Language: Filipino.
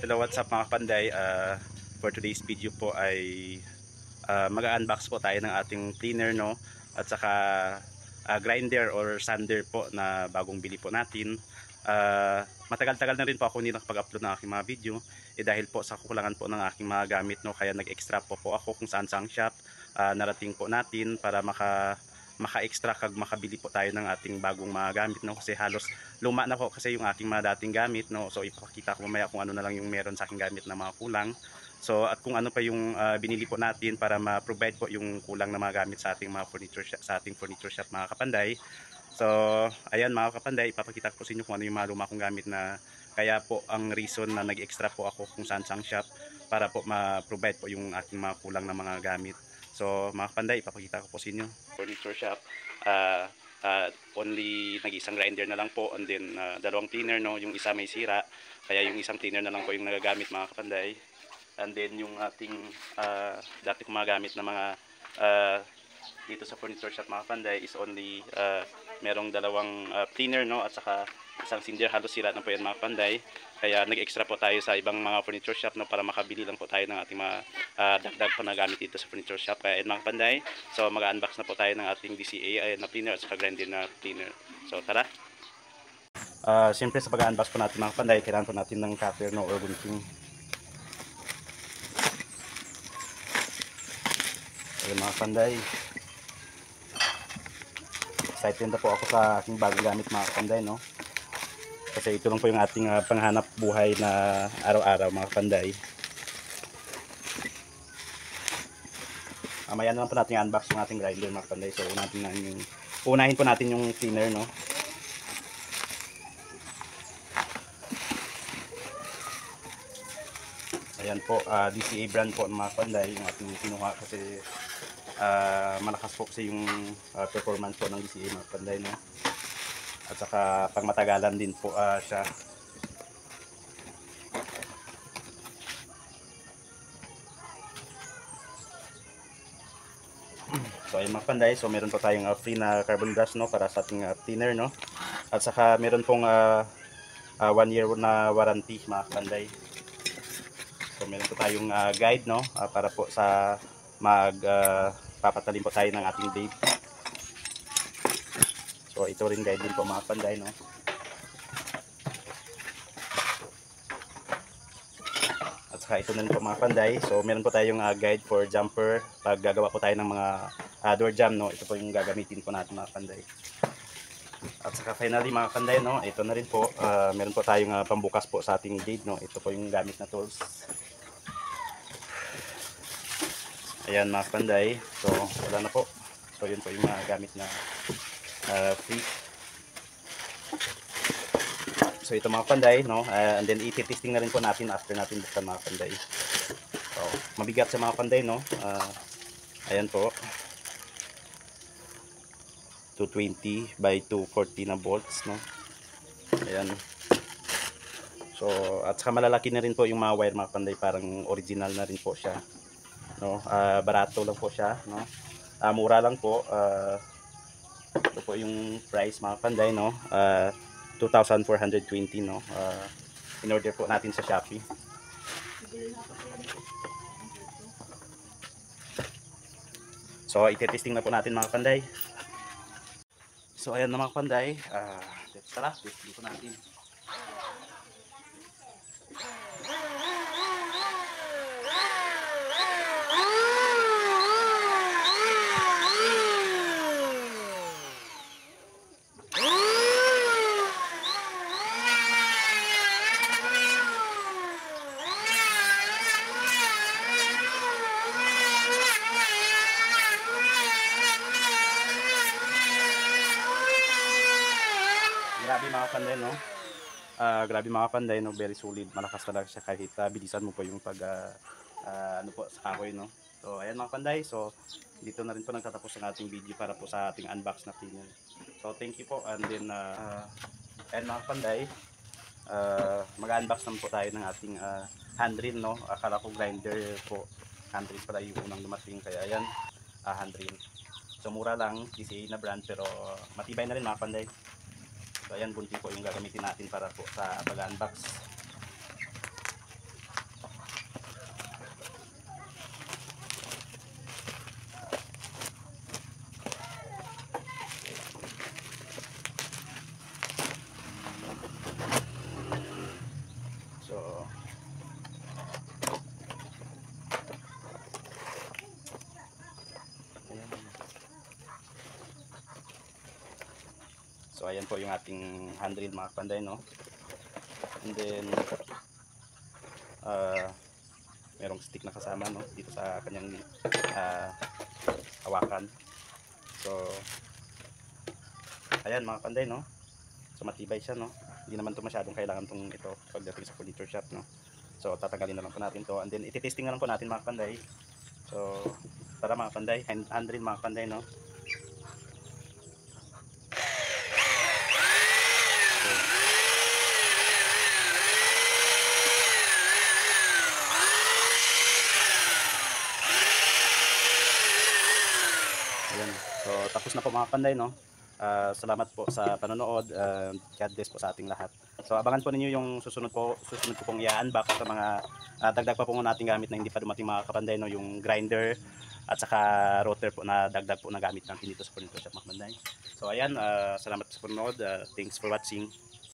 Hello, what's up mga panday? For today's video po ay mag-unbox po tayo ng ating cleaner, no? At saka grinder or sander po na bagong bili po natin. Matagal-tagal na rin po ako hindi nakapag-upload ng aking mga video dahil po sa kukulangan po ng aking mga gamit, no? Kaya nag-extra po ako kung saan-saang shop narating po natin para maka-extra kag makabili po tayo ng ating bagong mga gamit, no? Kasi halos luma na po kasi yung ating mga dating gamit, no? So ipapakita ko mamaya kung ano na lang yung meron sa aking gamit na mga kulang. So at kung ano pa yung binili po natin para ma-provide po yung kulang na mga gamit sa ating mga furniture shop, sa ating furniture shop mga kapanday. So ayan mga kapanday, ipapakita ko sa inyo kung ano yung mga luma kong gamit na kaya po ang reason na nag-extra po ako kung saan-saang shop para po ma-provide po yung ating mga kulang na mga gamit. So mga kapanday, ipapakita ko po sa inyo. Furniture shop, only nag-isang grinder na lang po, and then dalawang cleaner, no? Yung isa may sira, kaya yung isang cleaner na lang po yung nagagamit mga kapanday. And then yung ating dati kong mga gamit na mga dito sa furniture shop mga kapanday is only merong dalawang cleaner, no? At saka isang cinder, halos sira na po yan mga kapanday. Kaya nag-extra po tayo sa ibang mga furniture shop, no, para makabili lang po tayo ng ating mga dagdag pa na gamit dito sa furniture shop. Kaya mga panday, so mag-unbox na po tayo ng ating DCA na cleaner at saka grinder na cleaner. So tara! Siyempre sa pag-unbox po natin mga panday, kailangan po natin ng cutter, no, or gunting. Ayun mga panday, excited na po ako sa aking bagong gamit mga panday, no? Kasi ito lang po yung ating panghanap buhay na araw-araw mga panday. Mamaya na lang po natin i-unbox yung ating grinder mga panday. So unahin po natin yung cleaner, no? Ayan po, DCA brand po mga panday yung ating kinuha kasi malakas po kasi yung performance po ng DCA mga panday, no? At saka pang matagalan din po siya. So ayun mga panday, so meron po tayong free na carbon brush, no, para sa ating cleaner, no? At saka meron pong 1 year na warranty mga panday. So meron po tayong guide, no, para po sa papatalim po tayo ng ating blade. So ito rin guide din po mga panday, no? At saka ito na rin po mga panday. So meron po tayong guide for jumper pag gagawa po tayo ng mga door jam, no? Ito po yung gagamitin po natin mga panday. At saka finally mga panday, no, ito na rin po, meron po tayong pambukas po sa ating blade, no? Ito po yung gamit na tools. Ayan mga panday, so wala na po. So yun po yung mga gamit na free. So ito mga panday, no, and then i-testing na rin po natin after natin buksan mga panday. So mabigat sa mga panday, no. Ayan po, 220 by 240 na volts, no. Ayan. So at saka malalaki na rin po yung mga wire mga panday, parang original na rin po siya, no. Barato lang po siya, no. Mura lang po. Ito po yung price mga panday, no. 2,420, no. In order po natin sa Shopee. So i-testing na po natin mga panday. So ayan na mga panday, tara, testing po natin. Grabe mga panday, no. Grabe mga panday, no, very solid, malakas talaga siya kahit bilisan mo po yung pag ano po sa kahoy, no. So ayan mga panday, so dito na rin po nagtatapos ang ating video para po sa ating unbox na cleaner. So thank you po, and then ayan mga panday, mag-unbox naman po tayo ng ating handrail, no. Akala ko grinder po, handrail pala yung unang dumating, kaya ayan, handrail. So mura lang, DCA na brand, pero matibay na rin mga panday. So ayan, bunti po yung gagamitin natin para po sa pag-unbox. ayan po yung ating handrail mga kapanday, no? And then merong stick na kasama, no, dito sa kanyang hawakan. So ayan mga kapanday, no? So matibay siya, no? Hindi naman to masyadong kailangan tong ito pagdating sa furniture shop, no? So tatanggalin na lang po natin to, and then ititesting na lang po natin mga kapanday. So tara mga kapanday, handrail mga kapanday, no? Ayan. So tapos na po mga kapanday, no? Salamat po sa panonood. God bless po sa ating lahat. So abangan po ninyo yung susunod ko pong i-unbox sa mga dagdag pa po nating gamit na hindi pa dumating mga kapanday, no? Yung grinder at saka rotor po na dagdag po na gamit natin dito sa furniture shop mga kapanday. So ayan, salamat sa panonood. Thanks for watching.